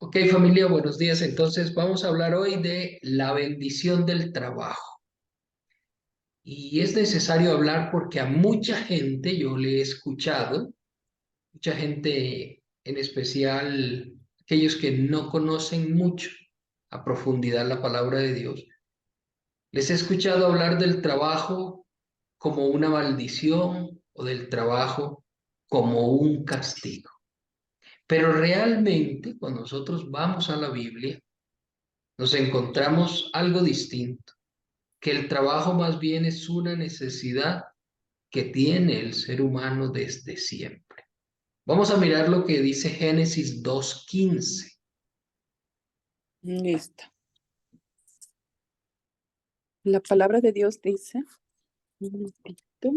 Ok, familia, buenos días. Entonces vamos a hablar hoy de la bendición del trabajo. Y es necesario hablar porque a mucha gente yo le he escuchado, mucha gente en especial aquellos que no conocen mucho a profundidad la palabra de Dios, les he escuchado hablar del trabajo como una maldición o del trabajo como un castigo. Pero realmente cuando nosotros vamos a la Biblia, nos encontramos algo distinto, que el trabajo más bien es una necesidad que tiene el ser humano desde siempre. Vamos a mirar lo que dice Génesis 2:15. Listo. La palabra de Dios dice, un momentito,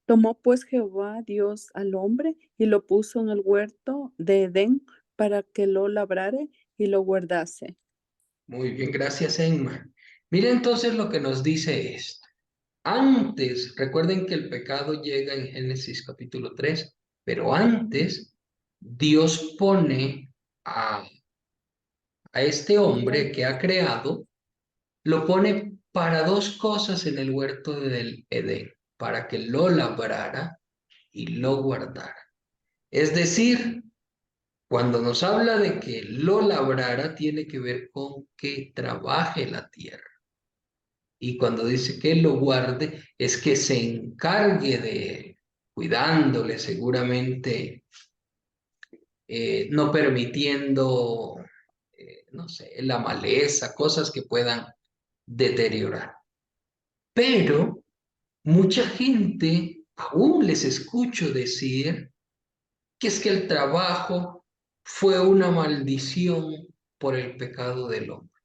tomó pues Jehová Dios al hombre y lo puso en el huerto de Edén para que lo labrare y lo guardase. Muy bien, gracias, Emma. Mira entonces lo que nos dice esto. Antes, recuerden que el pecado llega en Génesis capítulo 3, pero antes Dios pone a este hombre que ha creado, lo pone para dos cosas en el huerto del Edén, para que lo labrara y lo guardara. Es decir, cuando nos habla de que lo labrara, tiene que ver con que trabaje la tierra. Y cuando dice que lo guarde, es que se encargue de él, cuidándole seguramente, no permitiendo, no sé, la maleza, cosas que puedan deteriorar. Pero mucha gente, aún les escucho decir que es que el trabajo fue una maldición por el pecado del hombre.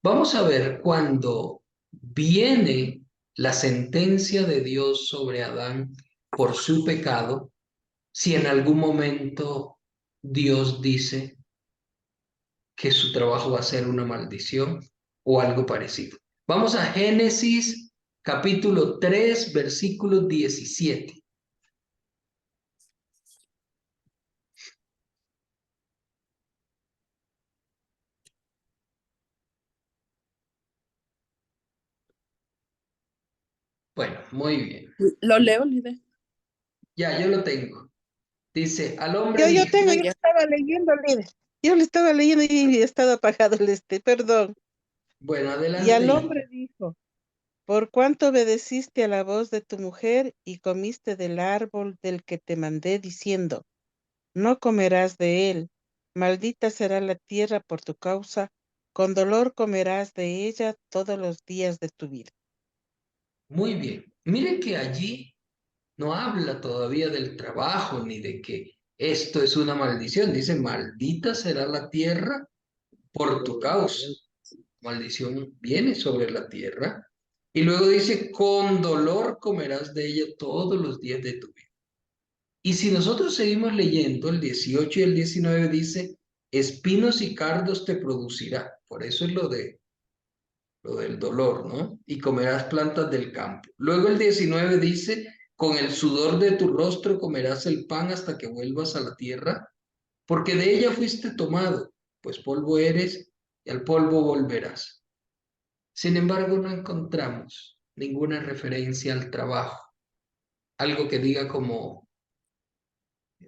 Vamos a ver cuando viene la sentencia de Dios sobre Adán por su pecado, si en algún momento Dios dice que su trabajo va a ser una maldición o algo parecido. Vamos a Génesis capítulo 3, versículo 17. Bueno, muy bien. ¿Lo leo, líder? Ya, yo lo tengo. Dice, al hombre Yo dijo, tengo, yo Ya. estaba leyendo, líder. Yo le estaba leyendo y estaba apagado perdón. bueno, Y al adelante. hombre dijo, por cuánto obedeciste a la voz de tu mujer y comiste del árbol del que te mandé diciendo, no comerás de él, maldita será la tierra por tu causa, con dolor comerás de ella todos los días de tu vida. Muy bien. Miren que allí no habla todavía del trabajo ni de que esto es una maldición. Dice, maldita será la tierra por tu causa. Maldición viene sobre la tierra. Y luego dice, con dolor comerás de ella todos los días de tu vida. Y si nosotros seguimos leyendo, el 18 y el 19 dice, espinos y cardos te producirá. Por eso es lo del dolor, ¿no? Y comerás plantas del campo. Luego el 19 dice, con el sudor de tu rostro comerás el pan hasta que vuelvas a la tierra, porque de ella fuiste tomado, pues polvo eres y al polvo volverás. Sin embargo, no encontramos ninguna referencia al trabajo, algo que diga como,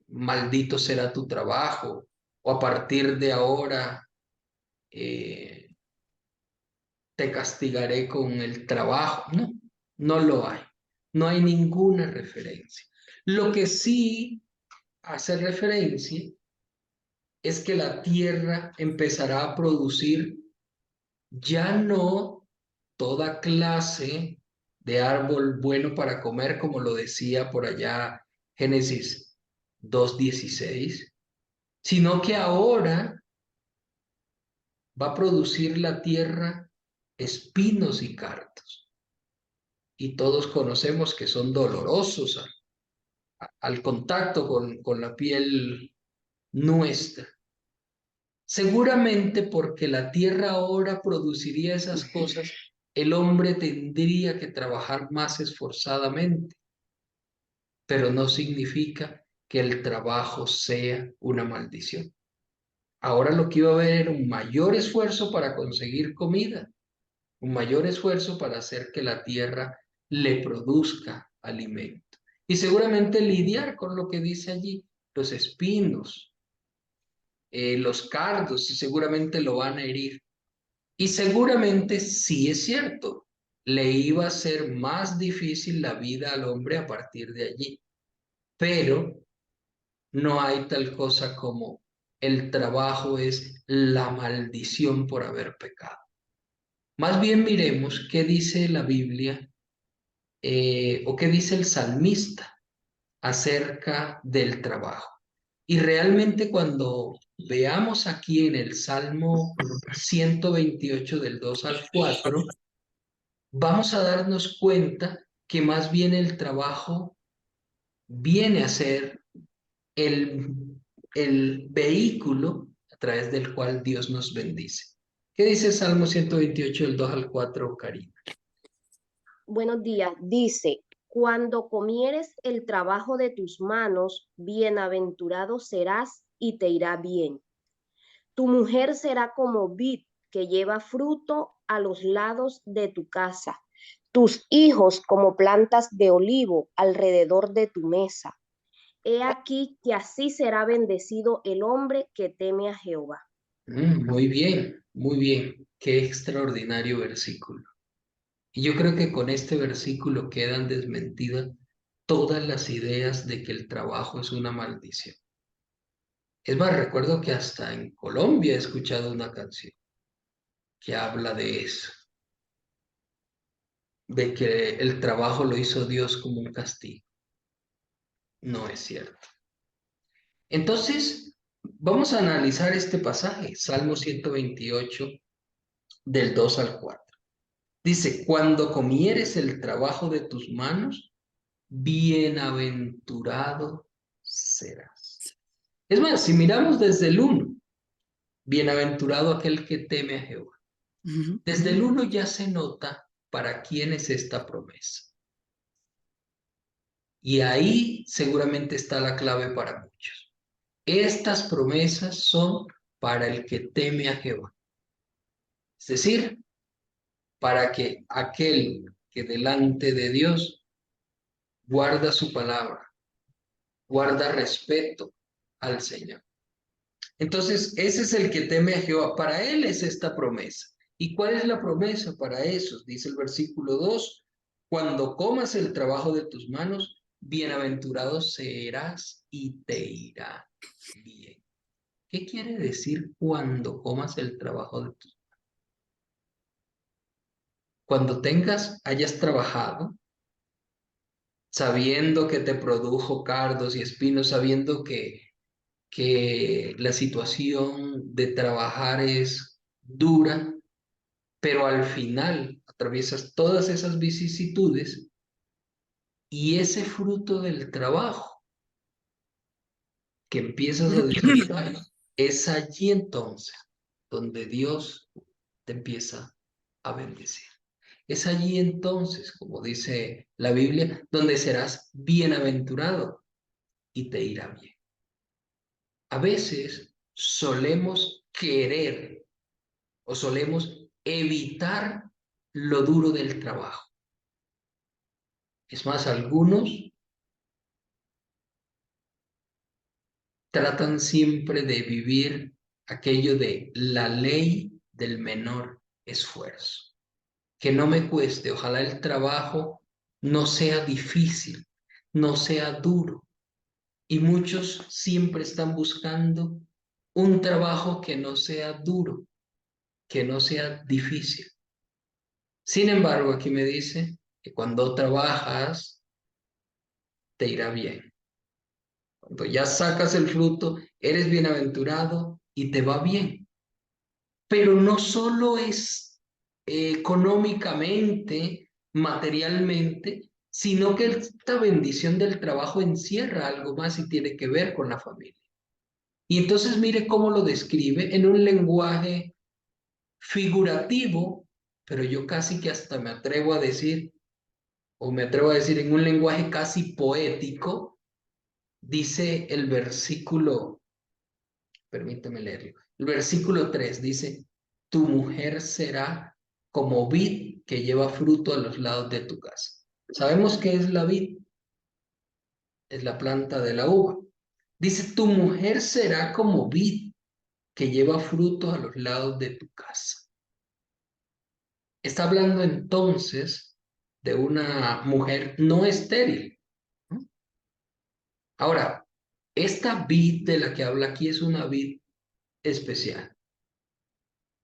maldito será tu trabajo, o a partir de ahora eh, te castigaré con el trabajo. No, no lo hay. No hay ninguna referencia. Lo que sí hace referencia es que la tierra empezará a producir ya no toda clase de árbol bueno para comer, como lo decía por allá Génesis 2:16, sino que ahora va a producir la tierra espinos y cardos. Y todos conocemos que son dolorosos al contacto con la piel nuestra. Seguramente porque la tierra ahora produciría esas cosas, el hombre tendría que trabajar más esforzadamente, pero no significa que el trabajo sea una maldición. Ahora lo que iba a haber era un mayor esfuerzo para conseguir comida, un mayor esfuerzo para hacer que la tierra le produzca alimento. Y seguramente lidiar con lo que dice allí, los espinos, los cardos, y seguramente lo van a herir. Y seguramente sí es cierto, le iba a ser más difícil la vida al hombre a partir de allí. Pero no hay tal cosa como el trabajo es la maldición por haber pecado. Más bien miremos qué dice la Biblia o qué dice el salmista acerca del trabajo. Y realmente cuando veamos aquí en el Salmo 128 del 2 al 4, vamos a darnos cuenta que más bien el trabajo viene a ser el, el vehículo a través del cual Dios nos bendice. ¿Qué dice Salmo 128 del 2 al 4, Karina? Buenos días. Dice, cuando comieres el trabajo de tus manos, bienaventurado serás y te irá bien. Tu mujer será como vid que lleva fruto a los lados de tu casa, tus hijos como plantas de olivo alrededor de tu mesa. He aquí que así será bendecido el hombre que teme a Jehová. Muy bien, muy bien. Qué extraordinario versículo. Y yo creo que con este versículo quedan desmentidas todas las ideas de que el trabajo es una maldición. Es más, recuerdo que hasta en Colombia he escuchado una canción que habla de eso, de que el trabajo lo hizo Dios como un castigo. No es cierto. Entonces, vamos a analizar este pasaje, Salmo 128, del 2 al 4. Dice, cuando comieres el trabajo de tus manos, bienaventurado serás. Es más, si miramos desde el 1, bienaventurado aquel que teme a Jehová. Desde el 1 ya se nota para quién es esta promesa. Y ahí seguramente está la clave para muchos. Estas promesas son para el que teme a Jehová. Es decir, para que aquel que delante de Dios guarda su palabra, guarda respeto al Señor. Entonces, ese es el que teme a Jehová. Para él es esta promesa. ¿Y cuál es la promesa para esos? Dice el versículo 2, cuando comas el trabajo de tus manos, bienaventurado serás y te irá bien. ¿Qué quiere decir cuando comas el trabajo de tus manos? Cuando hayas trabajado, sabiendo que te produjo cardos y espinos, sabiendo que la situación de trabajar es dura, pero al final atraviesas todas esas vicisitudes y ese fruto del trabajo que empiezas a disfrutar, es allí entonces donde Dios te empieza a bendecir. Es allí entonces, como dice la Biblia, donde serás bienaventurado y te irá bien. A veces solemos querer o solemos evitar lo duro del trabajo. Es más, algunos tratan siempre de vivir aquello de la ley del menor esfuerzo. Que no me cueste, ojalá el trabajo no sea difícil, no sea duro. Y muchos siempre están buscando un trabajo que no sea duro, que no sea difícil. Sin embargo, aquí me dice que cuando trabajas, te irá bien. Cuando ya sacas el fruto, eres bienaventurado y te va bien. Pero no solo es económicamente, materialmente, sino que esta bendición del trabajo encierra algo más y tiene que ver con la familia. Y entonces mire cómo lo describe en un lenguaje figurativo, pero yo casi que hasta me atrevo a decir, o me atrevo a decir en un lenguaje casi poético, dice el versículo Permíteme leerlo. El versículo 3 dice, tu mujer será como vid que lleva fruto a los lados de tu casa. ¿Sabemos qué es la vid? Es la planta de la uva. Dice, tu mujer será como vid que lleva fruto a los lados de tu casa. Está hablando entonces de una mujer no estéril, ¿no? Ahora, esta vid de la que habla aquí es una vid especial.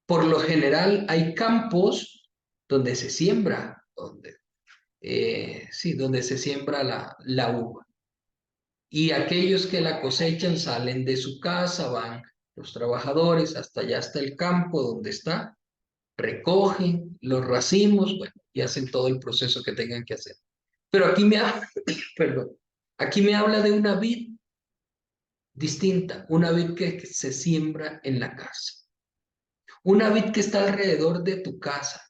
Por lo general hay campos donde se siembra, donde se siembra la uva. Y aquellos que la cosechan salen de su casa, van los trabajadores hasta allá, hasta el campo donde está, recogen los racimos, bueno, y hacen todo el proceso que tengan que hacer. Pero aquí me habla, perdón, aquí me habla de una vid distinta, una vid que se siembra en la casa. Una vid que está alrededor de tu casa.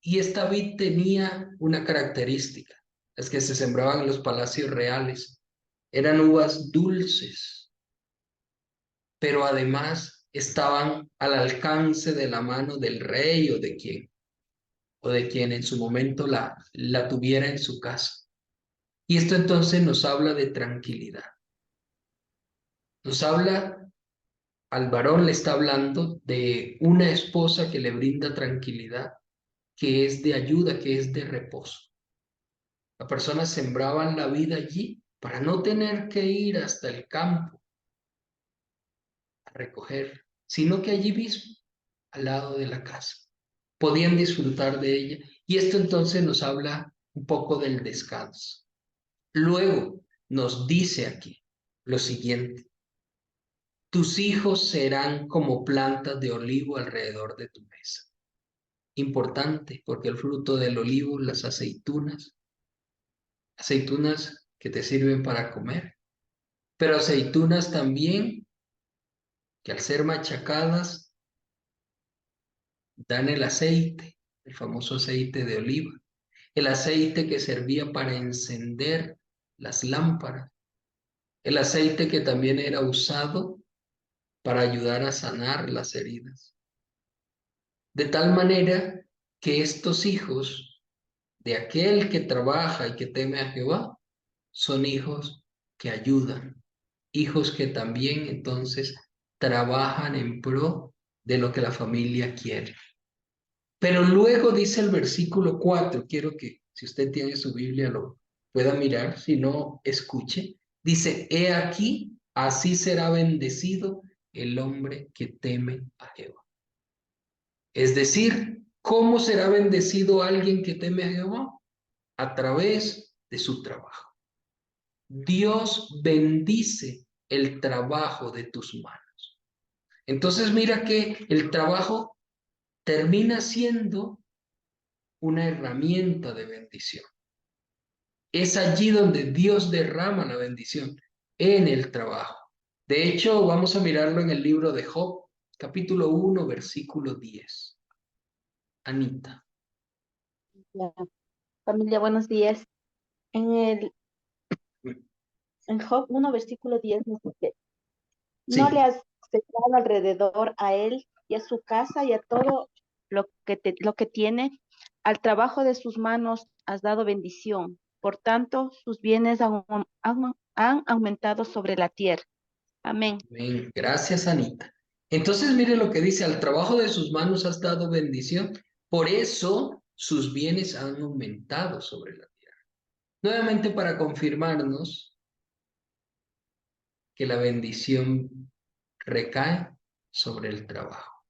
Y esta vid tenía una característica, las que se sembraban en los palacios reales. Eran uvas dulces, pero además estaban al alcance de la mano del rey o de quien en su momento la tuviera en su casa. Y esto entonces nos habla de tranquilidad. Nos habla, al varón le está hablando de una esposa que le brinda tranquilidad, que es de ayuda, que es de reposo. Las personas sembraban la vida allí para no tener que ir hasta el campo a recoger, sino que allí mismo, al lado de la casa, podían disfrutar de ella. Y esto entonces nos habla un poco del descanso. Luego nos dice aquí lo siguiente: tus hijos serán como plantas de olivo alrededor de tu mesa. Importante, porque el fruto del olivo, las aceitunas que te sirven para comer, pero aceitunas también que al ser machacadas dan el aceite, el famoso aceite de oliva, el aceite que servía para encender las lámparas, el aceite que también era usado para ayudar a sanar las heridas. De tal manera que estos hijos de aquel que trabaja y que teme a Jehová son hijos que ayudan, hijos que también entonces trabajan en pro de lo que la familia quiere. Pero luego dice el versículo 4, quiero que si usted tiene su Biblia lo pueda mirar, si no, escuche. Dice, he aquí, así será bendecido el hombre que teme a Jehová. Es decir, ¿cómo será bendecido alguien que teme a Jehová? A través de su trabajo. Dios bendice el trabajo de tus manos. Entonces mira que el trabajo termina siendo una herramienta de bendición. Es allí donde Dios derrama la bendición, en el trabajo. De hecho, vamos a mirarlo en el libro de Job, capítulo 1, versículo 10. Anita. Ya. Familia, buenos días. En Job 1, versículo 10 nos dice, no le Sí, has cerrado alrededor a él y a su casa y a todo lo que tiene, al trabajo de sus manos has dado bendición. Por tanto, sus bienes han aumentado sobre la tierra. Amén. amén. Gracias, Anita. Entonces, mire lo que dice, al trabajo de sus manos has dado bendición, por eso sus bienes han aumentado sobre la tierra. Nuevamente para confirmarnos que la bendición recae sobre el trabajo.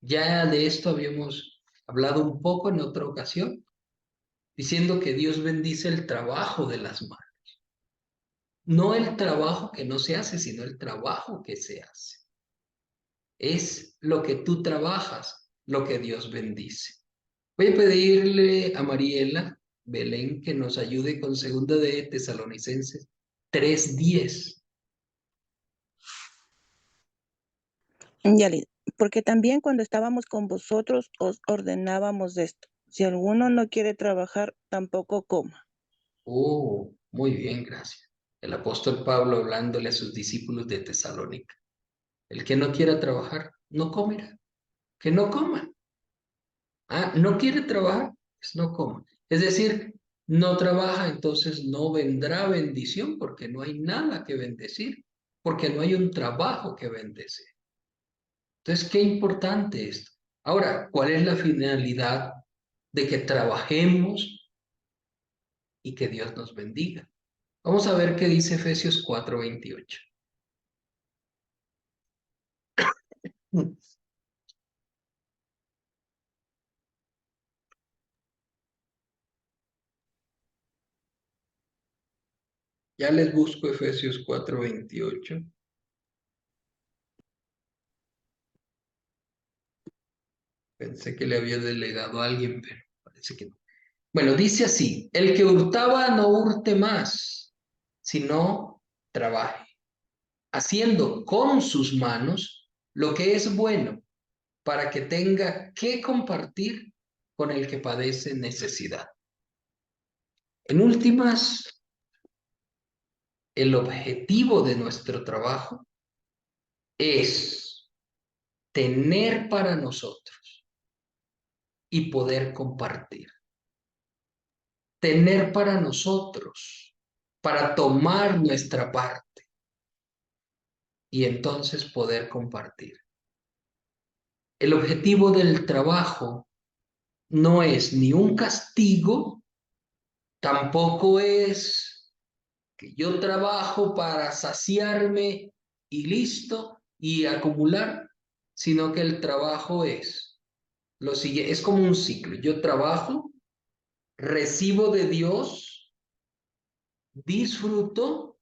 Ya de esto habíamos hablado un poco en otra ocasión, diciendo que Dios bendice el trabajo de las manos. No el trabajo que no se hace, sino el trabajo que se hace. Es lo que tú trabajas, lo que Dios bendice. Voy a pedirle a Mariela Belén que nos ayude con 2 de Tesalonicenses 3:10. Yali, porque también cuando estábamos con vosotros os ordenábamos esto. Si alguno no quiere trabajar, tampoco coma. Oh, muy bien, gracias. El apóstol Pablo hablándole a sus discípulos de Tesalónica. El que no quiera trabajar, no comerá. Que no coma. Ah, no quiere trabajar, pues no coma. Es decir, no trabaja, entonces no vendrá bendición porque no hay nada que bendecir, porque no hay un trabajo que bendecir. Entonces, qué importante esto. Ahora, ¿cuál es la finalidad de que trabajemos y que Dios nos bendiga? Vamos a ver qué dice Efesios 4:28. Ya les busco Efesios 4:28. Pensé que le había delegado a alguien, pero parece que no. Bueno, dice así, el que hurtaba no hurte más, sino trabaje, haciendo con sus manos lo que es bueno, para que tenga que compartir con el que padece necesidad. En últimas, el objetivo de nuestro trabajo es tener para nosotros y poder compartir. Tener para nosotros, para tomar nuestra parte y entonces poder compartir. El objetivo del trabajo no es ni un castigo, tampoco es que yo trabajo para saciarme y listo y acumular, sino que el trabajo es lo siguiente, es como un ciclo. Yo trabajo, recibo de Dios, disfruto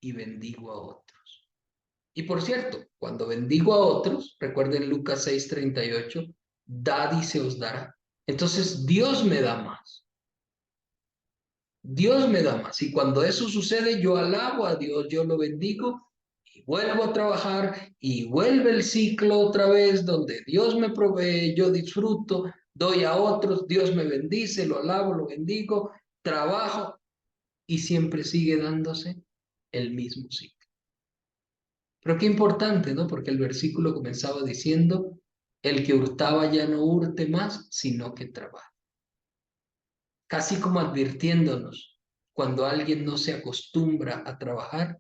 y bendigo a otros. Y por cierto, cuando bendigo a otros, recuerden Lucas 6:38, dad y se os dará. Entonces Dios me da más. Dios me da más. Y cuando eso sucede, yo alabo a Dios, yo lo bendigo y vuelvo a trabajar y vuelve el ciclo otra vez donde Dios me provee, yo disfruto, doy a otros, Dios me bendice, lo alabo, lo bendigo, trabajo y siempre sigue dándose el mismo ciclo. Pero qué importante, ¿no? Porque el versículo comenzaba diciendo, el que hurtaba ya no hurte más, sino que trabaja. Casi como advirtiéndonos, cuando alguien no se acostumbra a trabajar,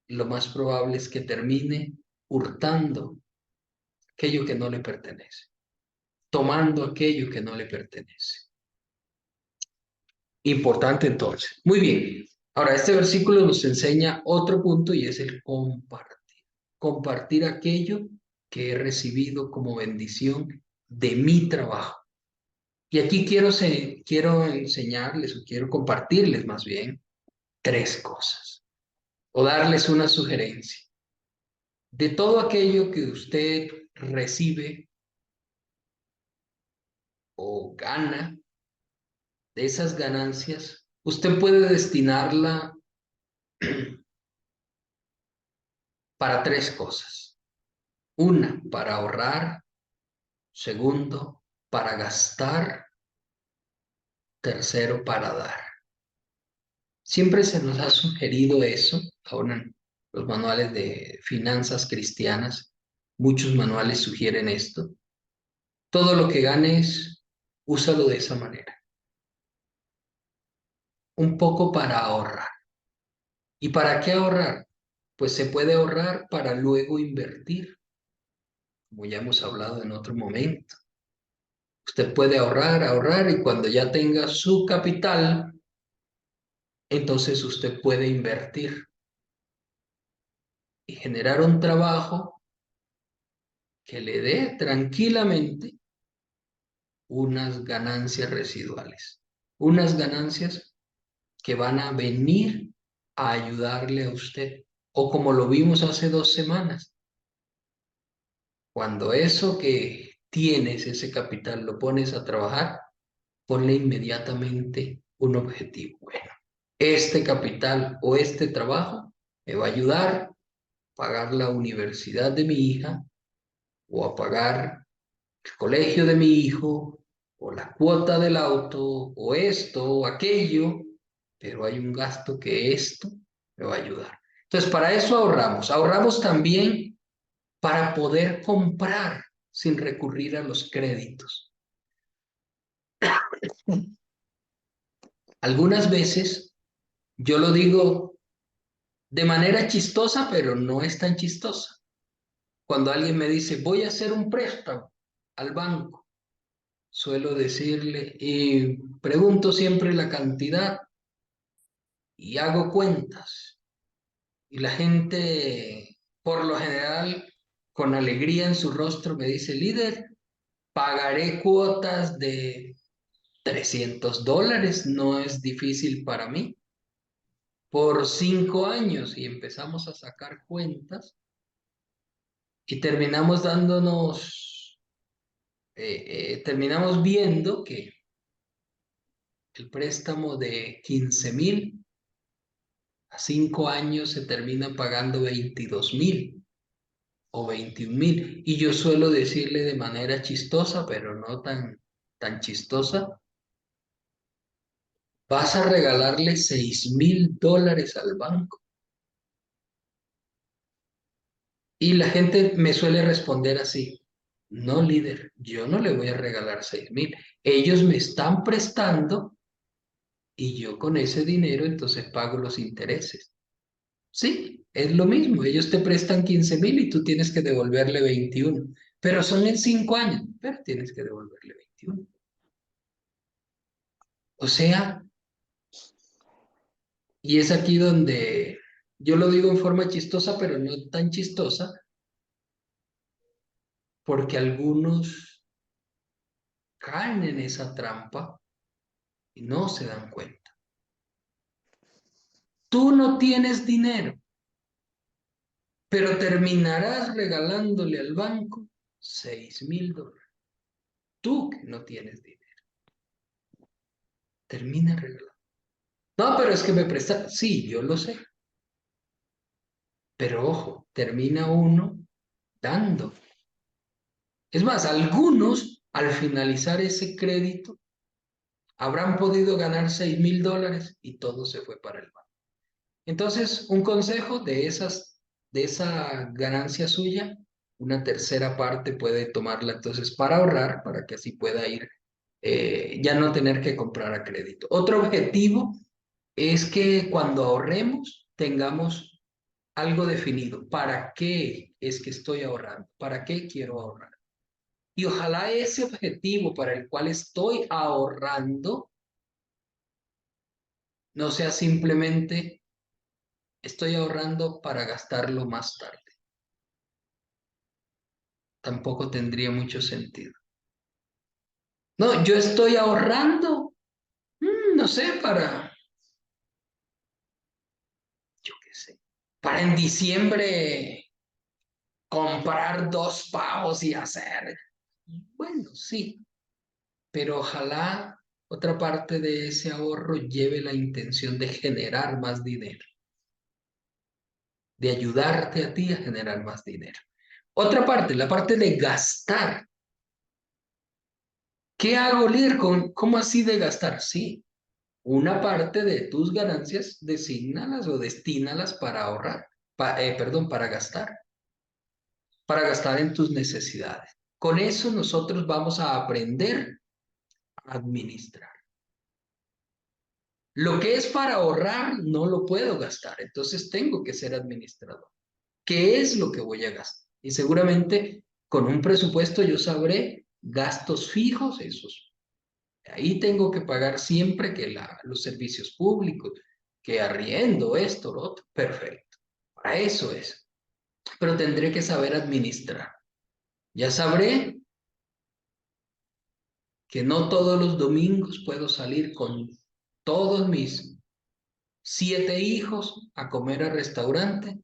lo más probable es que termine hurtando aquello que no le pertenece, tomando aquello que no le pertenece. Importante entonces. Muy bien. Ahora, este versículo nos enseña otro punto y es el compartir. Compartir aquello que he recibido como bendición de mi trabajo. Y aquí quiero enseñarles o quiero compartirles más bien tres cosas o darles una sugerencia. De todo aquello que usted recibe o gana, de esas ganancias, usted puede destinarla para tres cosas. Una, para ahorrar. Segundo, para gastar. Tercero, para dar. Siempre se nos ha sugerido eso, ahora en los manuales de finanzas cristianas, muchos manuales sugieren esto. Todo lo que ganes, úsalo de esa manera. Un poco para ahorrar. ¿Y para qué ahorrar? Pues se puede ahorrar para luego invertir, como ya hemos hablado en otro momento. Usted puede ahorrar, ahorrar y cuando ya tenga su capital, entonces usted puede invertir y generar un trabajo que le dé tranquilamente unas ganancias residuales, unas ganancias que van a venir a ayudarle a usted. O como lo vimos hace 2 semanas, cuando eso que tienes, ese capital, lo pones a trabajar, ponle inmediatamente un objetivo. Bueno, este capital o este trabajo me va a ayudar a pagar la universidad de mi hija o a pagar el colegio de mi hijo o la cuota del auto o esto o aquello, pero hay un gasto que esto me va a ayudar. Entonces, para eso ahorramos. Ahorramos también para poder comprar sin recurrir a los créditos. Algunas veces, yo lo digo de manera chistosa, pero no es tan chistosa. Cuando alguien me dice, voy a hacer un préstamo al banco, suelo decirle, y pregunto siempre la cantidad y hago cuentas. Y la gente, por lo general, con alegría en su rostro, me dice, líder, pagaré cuotas de $300, no es difícil para mí, por 5 años. Y empezamos a sacar cuentas y terminamos viendo que el préstamo de 15,000 a 5 años se termina pagando 22,000 o 21,000. Y yo suelo decirle de manera chistosa, pero no tan chistosa, vas a regalarle $6,000 al banco. Y la gente me suele responder así, no, líder, yo no le voy a regalar 6,000. Ellos me están prestando y yo con ese dinero entonces pago los intereses. Sí, es lo mismo. Ellos te prestan 15,000 y tú tienes que devolverle 21. Pero son en 5 años, pero tienes que devolverle 21. O sea, y es aquí donde yo lo digo en forma chistosa, pero no tan chistosa, porque algunos caen en esa trampa y no se dan cuenta. Tú no tienes dinero, pero terminarás regalándole al banco $6,000. Tú que no tienes dinero, termina regalando. No, pero es que me presta. Sí, yo lo sé. Pero ojo, termina uno dando. Es más, algunos al finalizar ese crédito habrán podido ganar $6,000 y todo se fue para el banco. Entonces, un consejo de esa ganancia suya, una tercera parte puede tomarla entonces para ahorrar, para que así pueda ir, ya no tener que comprar a crédito. Otro objetivo es que cuando ahorremos tengamos algo definido. ¿Para qué es que estoy ahorrando? ¿Para qué quiero ahorrar? Y ojalá ese objetivo para el cual estoy ahorrando no sea simplemente estoy ahorrando para gastarlo más tarde. Tampoco tendría mucho sentido. No, yo estoy ahorrando, no sé, yo qué sé, para en diciembre comprar 2 pavos y hacer. Bueno, sí, pero ojalá otra parte de ese ahorro lleve la intención de generar más dinero, de ayudarte a ti a generar más dinero. Otra parte, la parte de gastar. ¿Qué hago, líder? ¿Cómo así de gastar? Sí, una parte de tus ganancias desígnalas o destínalas para ahorrar, perdón, para gastar en tus necesidades. Con eso nosotros vamos a aprender a administrar. Lo que es para ahorrar no lo puedo gastar, entonces tengo que ser administrador. ¿Qué es lo que voy a gastar? Y seguramente con un presupuesto yo sabré gastos fijos, esos. Ahí tengo que pagar siempre que los servicios públicos, que arriendo, esto, lo otro. Perfecto. Para eso es. Pero tendré que saber administrar. Ya sabré que no todos los domingos puedo salir con todos mis 7 hijos a comer al restaurante,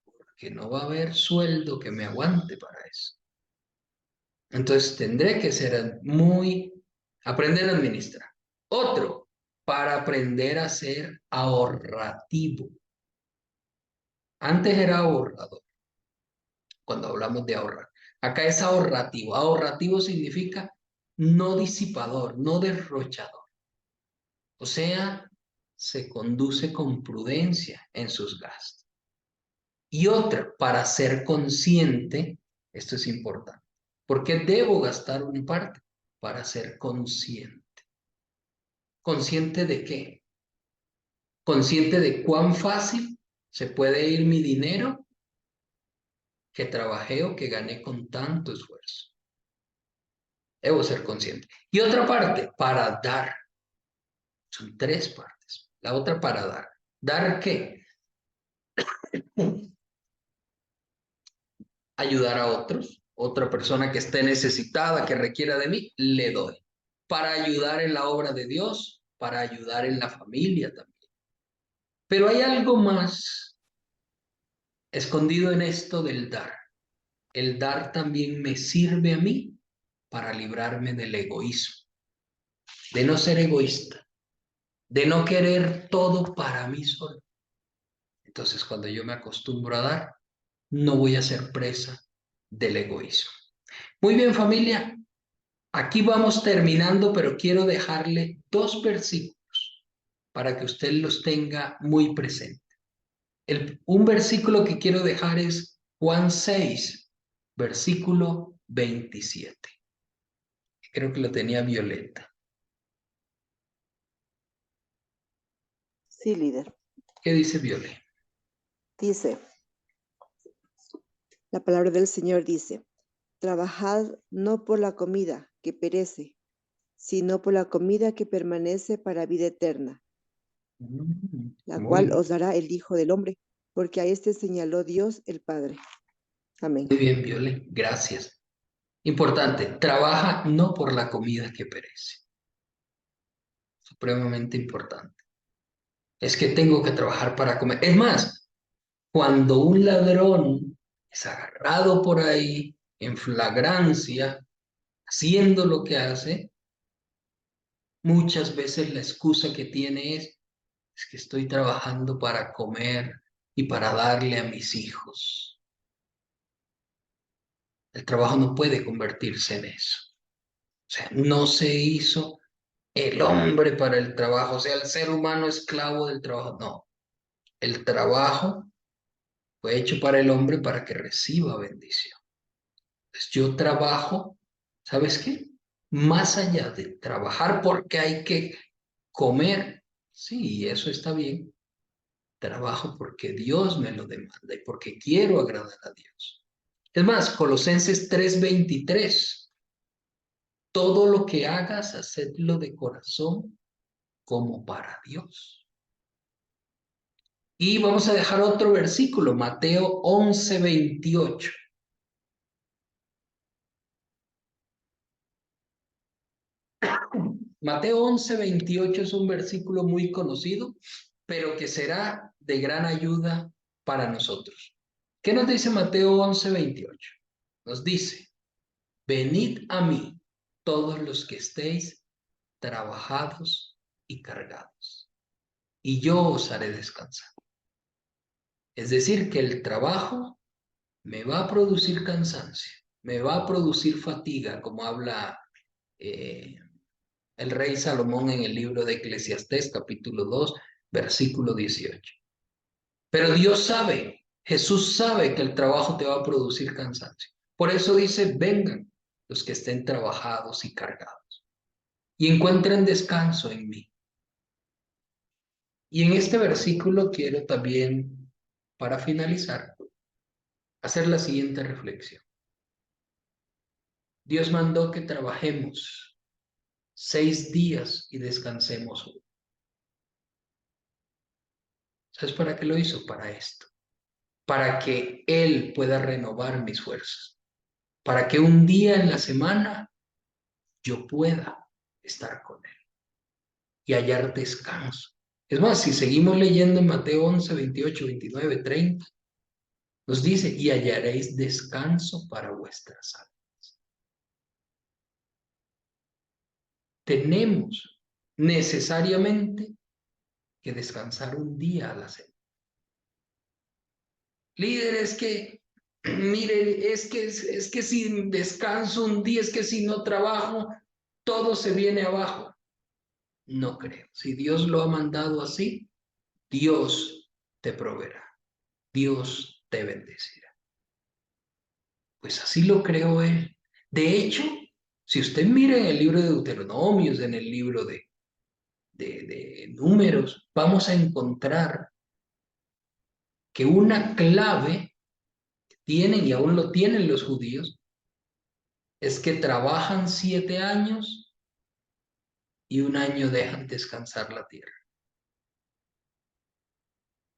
porque no va a haber sueldo que me aguante para eso. Entonces tendré que aprender a administrar. Otro, para aprender a ser ahorrativo. Antes era ahorrador, cuando hablamos de ahorrar. Acá es ahorrativo. Ahorrativo significa no disipador, no derrochador. O sea, se conduce con prudencia en sus gastos. Y otra, para ser consciente, esto es importante, porque debo gastar una parte para ser consciente. ¿Consciente de qué? Consciente de cuán fácil se puede ir mi dinero que trabajé o que gané con tanto esfuerzo. Debo ser consciente. Y otra parte, para dar. Son tres partes. La otra para dar. ¿Dar qué? Ayudar a otros. Otra persona que esté necesitada, que requiera de mí, le doy. Para ayudar en la obra de Dios, para ayudar en la familia también. Pero hay algo más escondido en esto del dar. El dar también me sirve a mí para librarme del egoísmo, de no ser egoísta, de no querer todo para mí solo. Entonces, cuando yo me acostumbro a dar, no voy a ser presa del egoísmo. Muy bien, familia. Aquí vamos terminando, pero quiero dejarle 2 versículos para que usted los tenga muy presentes. Un versículo que quiero dejar es Juan 6, versículo 27. Creo que lo tenía Violeta. Sí, líder. ¿Qué dice Violeta? Dice, la palabra del Señor dice, trabajad no por la comida que perece, sino por la comida que permanece para vida eterna, la cual os dará el Hijo del Hombre, porque a este señaló Dios el Padre. Amén. Muy bien, Violeta. Gracias. Importante, trabaja no por la comida que perece. Supremamente importante. Es que tengo que trabajar para comer. Es más, cuando un ladrón es agarrado por ahí en flagrancia, haciendo lo que hace, muchas veces la excusa que tiene es que estoy trabajando para comer y para darle a mis hijos. El trabajo no puede convertirse en eso. O sea, no se hizo el hombre para el trabajo, o sea, el ser humano esclavo del trabajo. No, el trabajo fue hecho para el hombre para que reciba bendición. Entonces yo trabajo, ¿sabes qué? Más allá de trabajar porque hay que comer, sí, eso está bien. Trabajo porque Dios me lo demanda y porque quiero agradar a Dios. Es más, Colosenses 3:23. Todo lo que hagas, hacedlo de corazón como para Dios. Y vamos a dejar otro versículo, Mateo 11:28. Mateo 11:28 es un versículo muy conocido, pero que será de gran ayuda para nosotros. ¿Qué nos dice Mateo 11:28? Nos dice, venid a mí todos los que estéis trabajados y cargados, y yo os haré descansar. Es decir, que el trabajo me va a producir cansancio, me va a producir fatiga, como habla el rey Salomón en el libro de Eclesiastés, capítulo 2, versículo 18. Pero Dios sabe, Jesús sabe que el trabajo te va a producir cansancio. Por eso dice, vengan los que estén trabajados y cargados y encuentren descanso en mí. Y en este versículo quiero también, para finalizar, hacer la siguiente reflexión. Dios mandó que trabajemos 6 días y descansemos 1. ¿Sabes para qué lo hizo? Para esto. Para que Él pueda renovar mis fuerzas. Para que un día en la semana yo pueda estar con Él y hallar descanso. Es más, si seguimos leyendo en Mateo 11, 28, 29, 30, nos dice, y hallaréis descanso para vuestras almas. Tenemos necesariamente que descansar un día a la semana. Líder, es que, mire, es que si descanso un día, es que si no trabajo, todo se viene abajo. No creo. Si Dios lo ha mandado así, Dios te proveerá. Dios te bendecirá. Pues así lo creó Él. De hecho, si usted mira en el libro de Deuteronomios, en el libro de Números, vamos a encontrar que una clave que tienen, y aún lo tienen los judíos, es que trabajan 7 años y 1 año dejan descansar la tierra.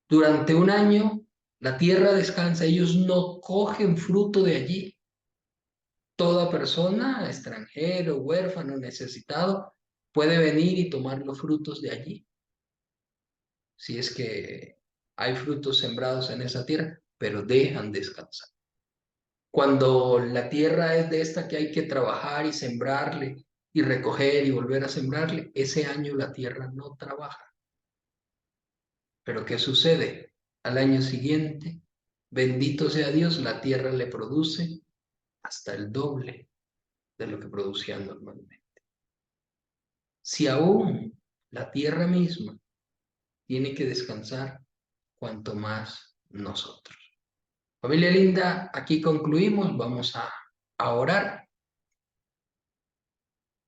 Durante 1 año, la tierra descansa, ellos no cogen fruto de allí. Toda persona, extranjero, huérfano, necesitado, puede venir y tomar los frutos de allí, si es que hay frutos sembrados en esa tierra, pero dejan descansar. Cuando la tierra es de esta que hay que trabajar y sembrarle y recoger y volver a sembrarle, ese año la tierra no trabaja. Pero ¿qué sucede? Al año siguiente, bendito sea Dios, la tierra le produce hasta el doble de lo que producía normalmente. Si aún la tierra misma tiene que descansar, cuanto más nosotros. Familia linda, aquí concluimos, vamos a orar